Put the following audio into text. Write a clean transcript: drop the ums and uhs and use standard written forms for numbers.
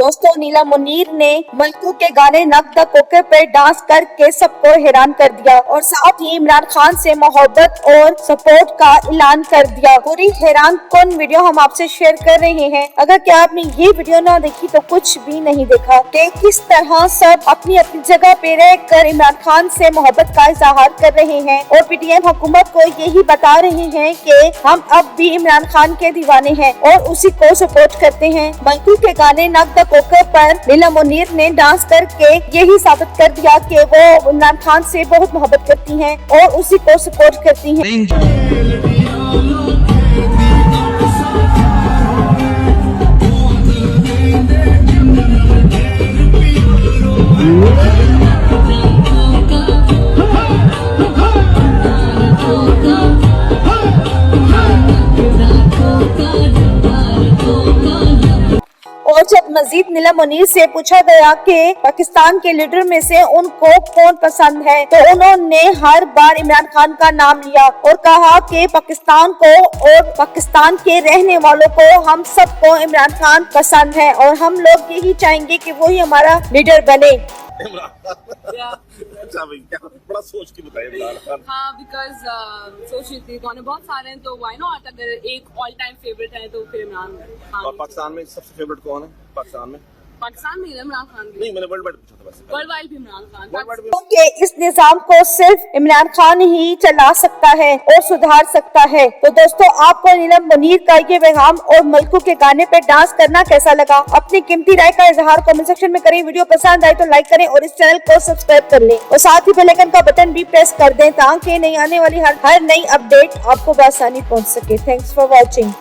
दोस्तों, नीला मुनीर ने मलकू के गाने नक द कोके पे डांस करके सबको हैरान कर दिया और साथ ही इमरान खान से मोहब्बत और सपोर्ट का ऐलान कर दिया। पूरी हैरान कौन वीडियो हम आपसे शेयर कर रहे हैं। अगर क्या आपने ये वीडियो ना देखी तो कुछ भी नहीं देखा कि किस तरह सब अपनी अपनी जगह पे रहकर इमरान खान से मोहब्बत का इजहार कर रहे हैं और पीटीएम हुकूमत को यही बता रहे हैं कि हम अब भी इमरान खान के दीवाने हैं और उसी को सपोर्ट करते हैं। मलकू के गाने नक द कोके पर नीला मुनीर ने डांस करके यही साबित कर दिया कि वो इमरान खान से बहुत मोहब्बत करती हैं और उसी को सपोर्ट करती हैं। और जब मजीद नीला मुनीर से पूछा गया कि पाकिस्तान के लीडर में से उनको कौन पसंद है तो उन्होंने हर बार इमरान खान का नाम लिया और कहा कि पाकिस्तान को और पाकिस्तान के रहने वालों को हम सबको इमरान खान पसंद है और हम लोग यही चाहेंगे कि वो ही हमारा लीडर बने। अच्छा भाई, क्या बड़ा सोच के बताइए इमरान खान। हाँ, बिकॉज सोच रही थी गाने बहुत सारे हैं तो व्हाई नॉट, अगर एक ऑल टाइम फेवरेट है तो फिर इमरान खान। और पाकिस्तान में सबसे फेवरेट कौन है? पाकिस्तान में इमरान खान नहीं, मैंने वर्ल्ड वाइड पूछा था बस। वर्ल्ड वाइड भी इमरान खान। क्योंकि इस निजाम को सिर्फ इमरान खान ही चला सकता है और सुधार सकता है। तो दोस्तों, आपको नीला मुनीर का ये पैगाम और मलकू के गाने पे डांस करना कैसा लगा? अपनी कीमती राय का इजहार कमेंट सेक्शन में करें। वीडियो पसंद आए तो लाइक करें और इस चैनल को सब्सक्राइब कर लें और साथ ही बेल आइकन का बटन भी प्रेस कर दें ताकि नई आने वाली हर नई अपडेट आपको बआसानी पहुँच सके। Thanks for watching.